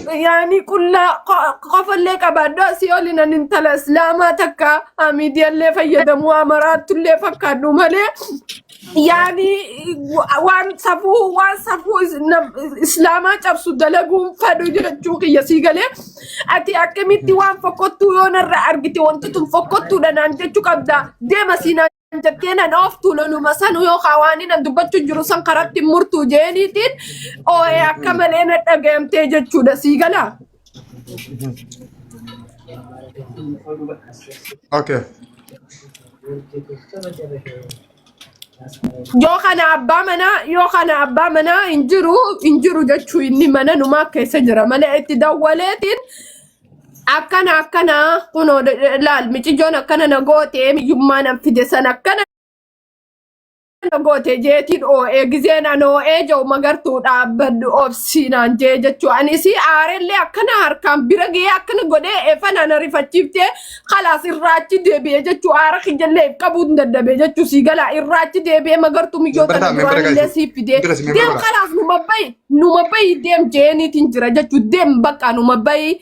يعني كل قفل لك بعد سيولنا ننتل إسلاما تكا أميديا اللي فيدموا أمرات اللي فكروا مالي يعني وان سفو إسلاما تبسو دلقون فادو جوكي يسيقلي أتي أكميتي وان فقطو يونا رأرقتي وانتتم فقطو لنا أنجتو قبدا ديما سينا جتينا نوفتو لنو مسانو يو خوانين أندبتو جروسان قرأتي مرتو جينيتين أو يا كمال إنا تقيم تيجتو دا سيقلا اوكي yoo kana abbaa mana injiru jechuu inni mana numaa keessa jira malee itti dawwaleetiin akkana kunoo laal micijoon akkana na goote miyyummaa nan fide san akkana na goote jeetiin oo'ee gizeen an oo'ee jiru magartuu dhaabbadhu obsinaan jee jechuu anis aarellee akkana harkaan bira gahee akkana godhee eefana na rifachiiftee khalaas irraachi deebi'ee jechuu aara kijallee qabuu hin dadhabee jechuu si gala irraachi deebi'ee magartuu miyyoota duraallee siif fidee deem khalaas numa bayi deem jeeniitiin jira jechuu deem bakka numa bayi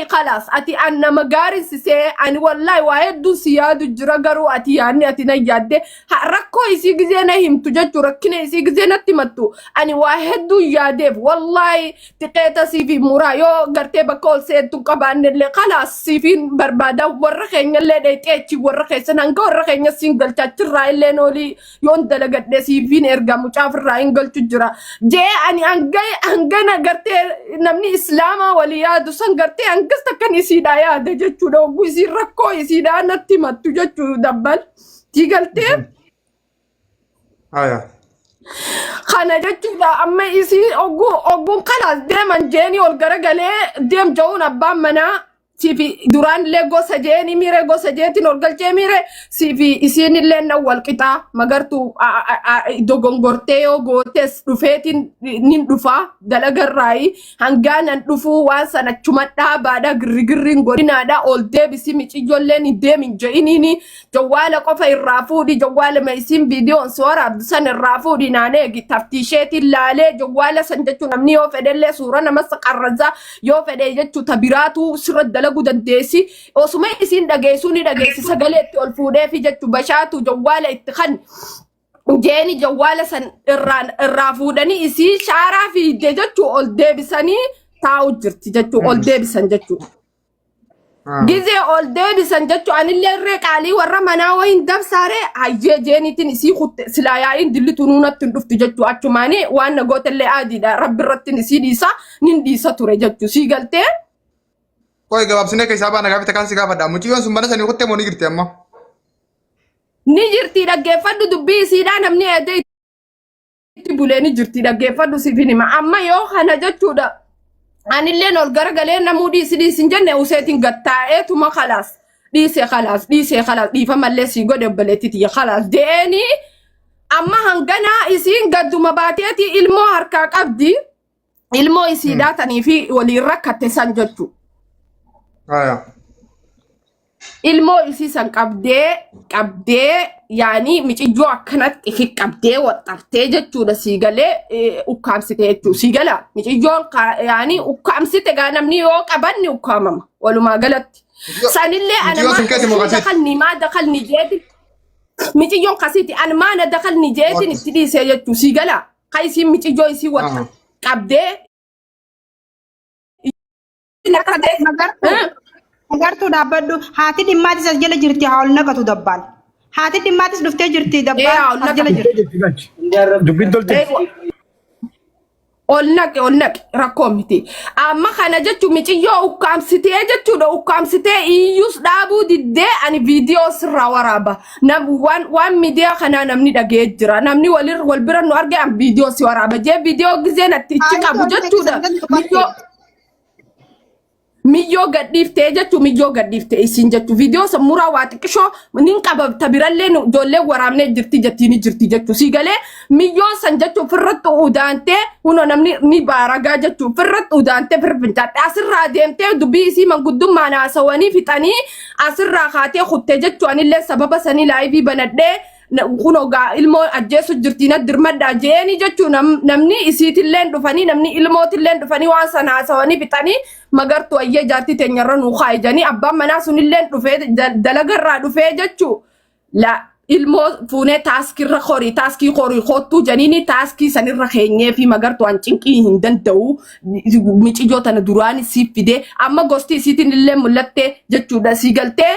خلاص أتي أنا مقارن سي أنا والله واحد سيادو جرا قرو أتي يعني أتي نيادة ركو يسي جزينا هم تجتو ركنا يسي جزينا تمتو أنا واحد يادف والله تقيت سيفي مرا يو قرتي بقول سيدو كبان اللي خلاص سيفين بربادا ورخين اللي ديتيتي ورخين سنانك ورخين سينجل تاترا اللي نولي يون دلقت سيفين إرقا مشافر راين قل تجرا جي أني أنجي قرتي نمني إسلاما وليادو سن قرتي angasta kan isida yaade jechuudha oguu isin rakkoo isida natti mattu jechuu dabbal tigaltee aya kana jechuudha amma isi oguun kalaas deeman jeeni ol garagalee deem ja'uun abbaan manaa sifi duraan illee gosa jeeni mire gosa jeetiin ol galchee mire sifi isiin illee na wal qixaa magartuu dogongortee yoo gootes dhufeetiin nin dhufaa dalagarraayi hangaanan dhufuu waan sana chumadhaa baadhaa girrigirriin godhinaadhaa ol deebisi miciyyoolleen hin deemin je'iniini jawwaala qofa irraa fuudhi jawwaala meesiin viidiyoon si waraabdu san irraa fuudhi naaneegi taftiisheetiin laalee jawwaala san jechuu namni yoo fedhellee suura nama saqarrazaa yoo fedhe jechuu tabiraatu sirra dalagu dandeessi osuma isin dhageessuu ni dhageessi sagaleetti ol fuudhee fi jechuu bashaatu jawwaala itti kan jeeni jawwaala san irraa fuudhanii isii shaaraa fi jechuu ol deebisanii taa'u jirti jechuu ol deebisan jechuu gizee ol deebisan jechuu anillee irree qaalii warra manaa wayin dabsaaree hayyee jeeniitiin isii kutte silaa yaa'iin dillitu nuunatti hin dhufti jechuu achumaanii waan nagootellee aadiidha rabbi irrattiin isii dhiisa nin dhiisa ture jechuu sii galtee koy gabaabsine ka isaabaa nagaa fita kan si gaafadha muciyyoon sun mana sanii kuttee moo ni girti amma ni jirti dhaggeeffadhu dubbii isiidhaa namni eedee itti bulee ni jirti dhaggeeffadhu siifin hima amma yoo kana jechuudha anilleen ol garagalee namuu dhiisin jenne useetiin gattaa'eetuma khalaas dhiisee khalaas dhiifamallee sii godhe obbaleettiti khalaas de'eenii amma hanganaa isiin gadduma baateeti ilmoo harkaa qabdi ilmoo isiidhaa tanii fi waliin rakkatte san jechuu aya ilmoo isiisan qabdee yaani miciyyoo akkanatti fi qabdee waxxaftee jechuudha siigalee ukkaamsite jechuu siigala miciyyoon yaani ukkaamsite gaa namni yoo qabanni ukkaamama walumaa galatti sanillee ana maa dakalni jeeti miciyyoon kasiiti ana maana dakalni jeetin itti dhiisee jechuu siigala ka isiin miciyyoo isii waxxa qabdee agartuu dhaabbadhu haati dhimmaatis as jala jirti haa ol naqatu dabbaan haati dhimmaatis dhuftee jirti dabbaan as jala jirti dubbiin tolti ol naqe rakkoo miti amma kana jechuun miciyyoo ukkaamsitee jechuudha ukkaamsitee iyyuus dhaabuu diddee ani viidiyoo sirraa waraaba waan miidiyaa kanaa namni dhagee jira namni wal bira nu arge an viidiyoo si waraaba jee viidiyoo gizee natti ichi qabu jechuudha miyyoo gadhiiftee jechuu miyyoo gadhiiftee isiin jechuu viidiyoo sammuraa waa xiqqishoo nin qabata birallee ijoollee waraabnee jirti jettiini jirti jechuu sii galee miyyoo san jechuu firratti udaantee huno namni ni baaragaa jechuu firratti udaantee firfincaadhe asirraa deemtee dubbii isii manguddummaan haasawanii fixanii asirraa kaatee kuttee jechuu anillee sababa sanii laayivii banadhee kuno gaa ilmoo ajjeesu jirtiina dirmaddaa jeeni jechuu namni isiitilleen dhufanii namni ilmootilleen dhufanii waan sana haasawanii fixanii magartuu ayyee jaartii teenyarra nuu kaayijanii abbaan manaa sunilleen dhufee dalagarraa dhufee jechuu la ilmoo fuunee taaskirra horii taaskii horii hoottuu janiini taaskii sanirra keenyee fi magartuu an cinqii hin danda'u micijoo tana duraan siif fidee amma gosti isiitiin illee mul'attee jechuudha sii galtee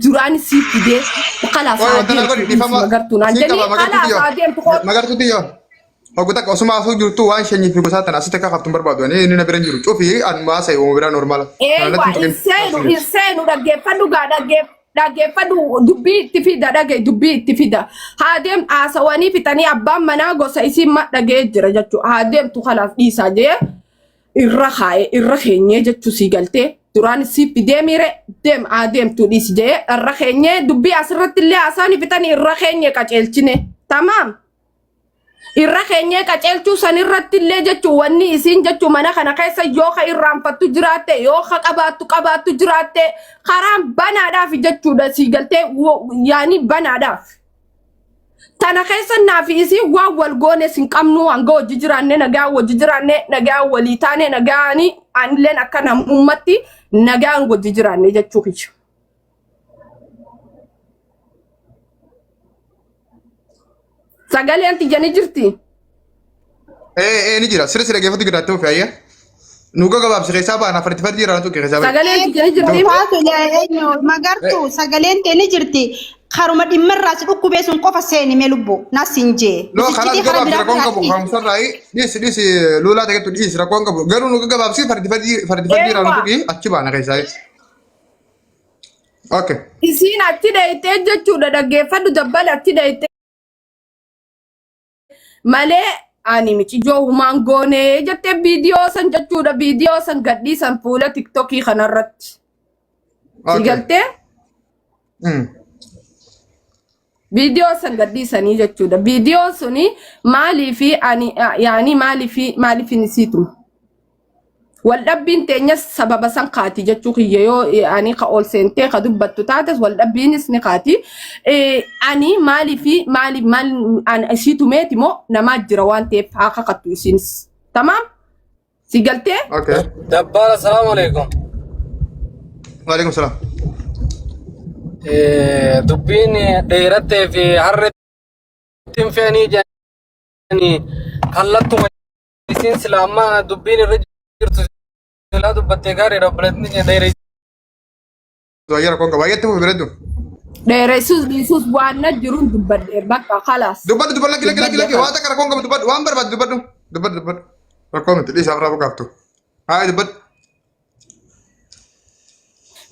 duraan siif fidee qalaa saadeemtu magartuu naan jedhanii qalaa saadeemtu magartuu diyyoo hoggota osuma asuu jirtu waan shanyii fi gosaa tana asitti akka qabtuun barbaadu ani inni na bira jiru cufi an maasa yoo bira normaala. Inseenu dhaggeeffadhu gaa dhaggeeffadhu dubbii itti fida dhagee dubbii itti fida haadeem haasawanii fixanii abbaan manaa gosa isiin madhagee jira jechuudha haadeemtu kalaaf dhiisaa jee irra kaa'e irra keenyee jechuu sii galtee duraan siif fidee miire deem haadeemtu dhiisi jee irra keenyee dubbii asirratti illee haasawanii fixanii irra keenyee qaceelchine tamaam. Irra keenyee qaceelchuu sanirratti illee jechuu wanni isiin jechuu mana kana keessa yoo ka irraanfattu jiraatte yoo ka qabaattu jiraatte karaan banaadhaaf jechuudha sii galtee yaani banaadhaaf. Tana keessa naaf isii waan wal goone sin qabnu hanga hojii jiraanne nagaa hojii jiraanne nagaa walii taane nagaani anilleen akka namummatti nagaan hojii jiraanne jechuu kiyya. Sagaleen tijani jirti. Ni jira. Sira geeffatu guddaa ta'uu fe'ayya. Nuuga gabaabsi keessaa baana fardi jira wantu keessaa baana. Sagaleen tijani jirti. Faatu magartuu sagaleen teeni jirti. Karuma dhimmirraa si dhukkubee sun qofa seeni mee lubbu nasin jee. Loo kanas gabaabsi rakkoon qabu hamsarraayi dhiisi lolaa ta'etu dhiisi rakkoon qabu garuu nuuga gabaabsi fardi jira wantu achi baana keessaa. Okay. Isiin achi dheeyitee jechuudha dhaggeeffadhu dabbala achi dheeyitee. Malee ani micijoo humaan goonee jettee viidiyoo san jechuudha viidiyoo san gadhiisan fuula tiktokii kanarratti. Si galtee? Viidiyoo san gadhiisanii jechuudha. Viidiyoo suni maaliifi ani yaani maaliifi nisiitu. Waldhabbiin teenya sababa san kaati jechuu kiyya yoo ani ka ol seentee ka dubbattu taates waldhabbiinis ni kaati. Ani maaliifi an isiitu meeti moo namaa jira waan ta'eef haa kakattu isiinis. Tamaam? Si galtee? Okay. Dabbaala salaamu alaikum. Waalaikum salaam. Dubbiin dheerattee fi harreettiin fe'anii jedhanii kallattuma isiin silaamaa dubbiin irra jirtu silaa dubbattee gaarii dhaabbalatni dheeree. Zayyaa rakkoon qaba ayyaatti fuuldura. Dheeressuus dhiisuus waan na jiruun dubbadhee bakka khalaas. Dubbadhu lakki waan takka rakkoon qabu dubbadhu waan barbaadu dubbadhu. Rakkoon miti dhiisaaf raafuu gaaftu. Haa dubbadhu.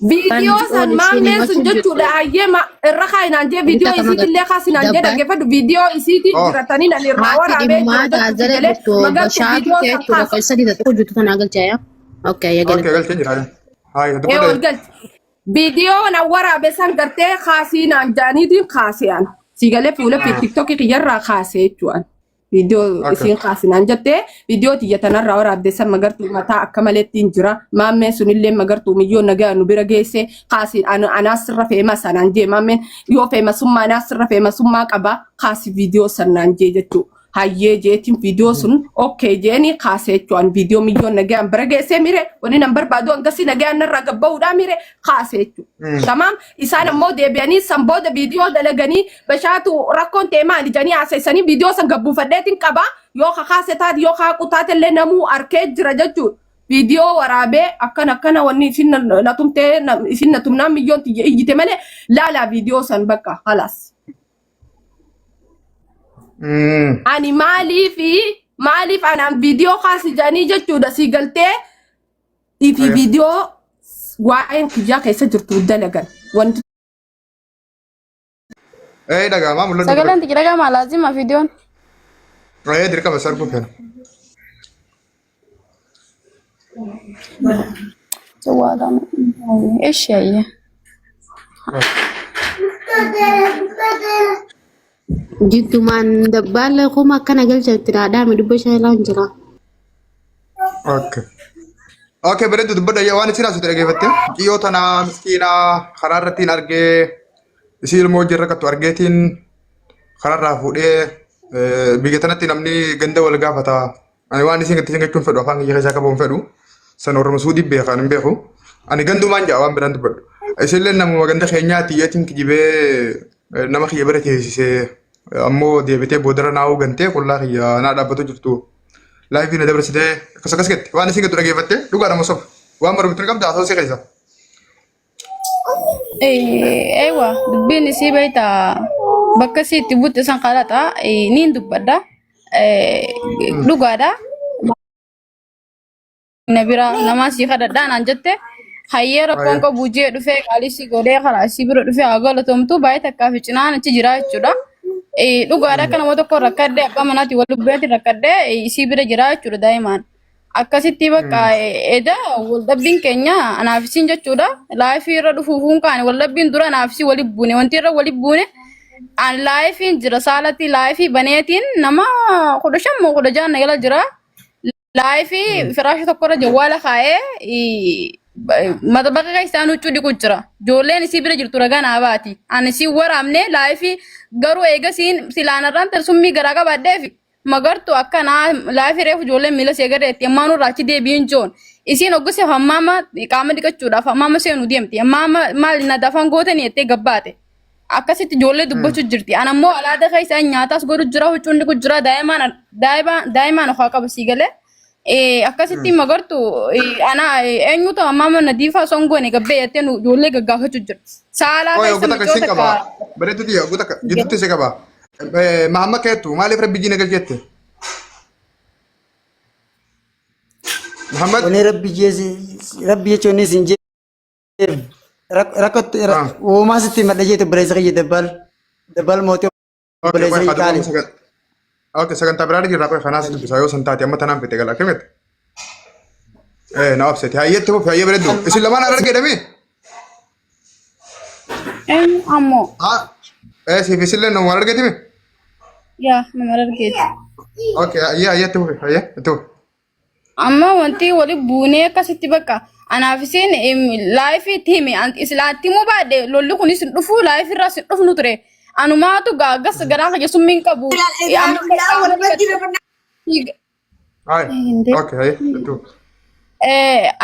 Video san maameen sun jechuudha ayyee irra kaayinaan jee video isiitillee kaasinaan jee dhaggeeffadhu video isiitii jiratanii nan irraa waraabee video na waraabe san gartee kaasinaan jaaniitiin kaasiyaan sigalee fuula tiktokii kiyyarraa kaasee jechuudha. Video isiin kaasinaan jettee video tiyyatanarraa waraabde san magartuu mataa akka maleettiin jira maammeen sunillee magartuu miyyoo nagaa nu bira geesse kaasi anaasirra feema sanaan jee maammeen yoo feemasummaa anaasirra feemasummaa qaba kaasi video sanaan jee jechuu hayyee jeetiin video sun okay jeeni kaasee jechuun video miyyoo nagaan bira geesse mire wani nan barbaadu hangasii nagaan narraa gabba'uudhaa mire kaasee jechuu. Tamaam isaan ammoo deebi'anii san booda video dalaganii bashaatu rakkoon ta'e maali janii haasa'isanii video san gabbuufadheetiin qaba yoo kakaase taate yoo kaaqu taatellee namuu arkee jira jechuudha. Video waraabee akkana wanni isin natumtee isin natumnaan miyyoon iyyite malee laala video san bakka halas. Ani maaliif anaan video kaasi janii jechuudha si galtee ifi video waa'een kiyyaa keessa jirtu dalagan wanti. Dhaga'amaa mul'atu. Sagaleen tiki dhaga'amaa laazima videoon. Dirqama sarbuu feena. Jawaadhaan eeshaayya. Jiddumaan dabbaala kuma akkana galchatti dhaadhaame dubba shaalaan jira. Okay, bareedu dubbadha waan isin asii dhageeffatte. Kiyyoo tana miskiinaa karaa irratti argee isii ilmoo jirra kattu argeetiin kararraa fuudhee biyya tanatti namni ganda wal gaafata. Ani waan isin gatti jechuun fedhu afaan kiyya keessaa qabuun fedhu. San Oromoo suudii beekan hin beeku. Ani gandumaan jaa waan biraan dubbadhu. Isillee namuma ganda keenyaatti yeetiin kijibee nama kiyya bira teessisee ammoo deebitee boodara naa'uu gantee qullaa kiyya naa dhaabbatu jirtu. Laayifii na dabarsitee akkas gatti waan isin gatti dhageeffattee dhugaadha mosof waan barbaadu qabda asoo si keessa. Ewa dubbiin isii beekta bakka isiitti butte san qalaxa niin dubbadda dhugaadha. Na bira nama si kadhadhaa naan jette hayyee rakkoon qabu jee dhufee qaalisi godhee karaa isii bira dhufee haa galatoomtu baay'ee takkaa fi cinaan achi jira jechuudha. Dhugaadha akka nama tokko rakkadhee abbaa manaatti wal dubbeetti rakkadhee isii bira jira jechuudha daa'imaan. Akkasitti bakka waldhabbiin keenya anaafisiin jechuudha. Laayifii irra dhufuufuun kaane waldhabbiin dura anaafisii waliin buune wanti irra waliin buune an laayifiin jira saalatti laayifii baneetiin nama 15 moo 16 nagala jira. Laayifii firaasha tokko irra jawwaala kaa'ee mata bakka keessaan huccuu dhiqu jira. Ijoolleen isii bira jirtu ragaa naa baati. Ani isii waraabne laayifii garuu eegasiin silaanarraan teessumii garaa qabaadheefi. Magartu akkanaa laayifii reefu ijoolleen miila see gadeetti ammaa nurraa achi deebiin joon. Isiin oggusee hammaama qaama dhiqachuudhaaf hammaama seenu deemti. Hammaama maal nadafaan gootanii jettee gabbaate. Akkasitti ijoollee dubbachuu jirti. An ammoo alaada keessaan nyaataas godhu jira huccuun dhiqu jira daa'imaan ofaa qaba sii galee. Akkasitti magartu ana eenyutu hammaama nadiifaa songoone gabbee jettee ijoollee gaggaafachuu jira. Saalaa keessan ijoollee qaba. Bareeduti ogota jidduutti se qaba. Mahamma keetu maaliif rabbi jina galchette? Muhammad wani rabbi jechuun isin jee rakkatu uumaa sitti madda jeetu bireessa kiyya dabbal mootii bireessa kiyya kaali. Okay, sagantaa biraa jirraa qofa kanaas dubbisaa yoo san taate amma tanaan fite galaa kemete. Na obsete hayyetti fuuf hayyee bareeddu isin lamaan ala argeedhami? Ammoo. Siif isillee nama wal argeetimi? Yaa nama argeeti. Okay, hayyetti fuuf hayyetti fuuf. Amma wanti wali buunee akkasitti bakka anaafisiin laayifii hime islaatti immoo baadhe lolli kunis dhufu laayifii irraa sin dhufnu ture. Anumaatu gaaggas garaa kiyya summiin qabu. Okay, hayyetti fuuf.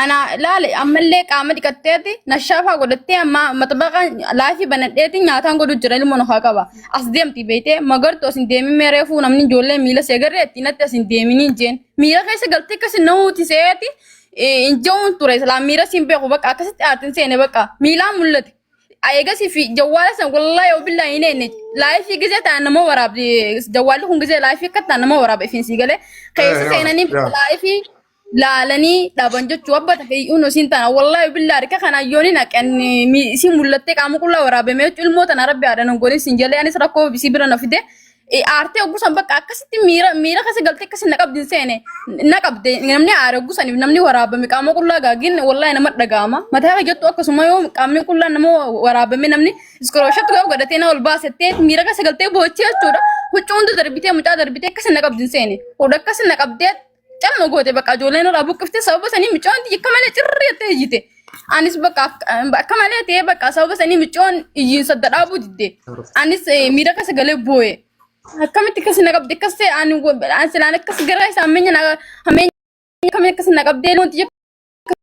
Ana laale ammallee qaama dhiqatteeti nashaafaa godhattee amma maxbaqa laayifii banadheeti nyaataan godhu jira ilmoo nofaa qaba. As deemti beeytee magartu asin deemin meereefuu namni ijoollee miila seegarree ittiin natti asin deeminiin jeen. Miila keessa galtee akkasi nahuuti seeti injoon ture islaan miira siin beeku bakka akkasitti aatin seene bakka miilaan mul'ate. Eegasii fi jawwaala san wallaahi obillaa hin enne laayifii gizee ta'an nama waraabde jawwaalli kun gizee laayifii akka ta'an nama waraabe fiinsi galee keessa seenanii laayifii laalanii dhaaban jechuu abbata fayyuun osiin tana wallaahi billaa rika kana yooni naqan isin mul'attee qaama qullaa waraabame jechuun ilmoo tana rabbi aadaan goone siin jalee anis rakkoo bisii bira na fide aartee oggusan bakka akkasitti miira keessa galtee akkasi naqabdin seene naqabde namni aare oggusaniif namni waraabame qaama qullaa gaagin wallaahi nama dhagaama mataa jettu akkasuma yoo qaamni qullaa nama waraabame namni iskrooshattu gaafa godhatee na ol baasettee miira keessa galtee boochii jechuudha huccuu hundi darbitee mucaa darbitee akkasi naqabdin seene hodha akkasi naqabdee calma goote bakka ijoolleen irraa buqqifte sababa sanii micoon akka malee cirri jettee ijjite. Anis bakka akka malee ta'ee bakka sababa sanii micoon ijjiinsa dadhaabuu didde. Anis miira keessa galee boo'e. Akkamitti akkasi naqabde akkas ta'e ani silaan akkas gara isaa hammeenya akkamii akkasi naqabdee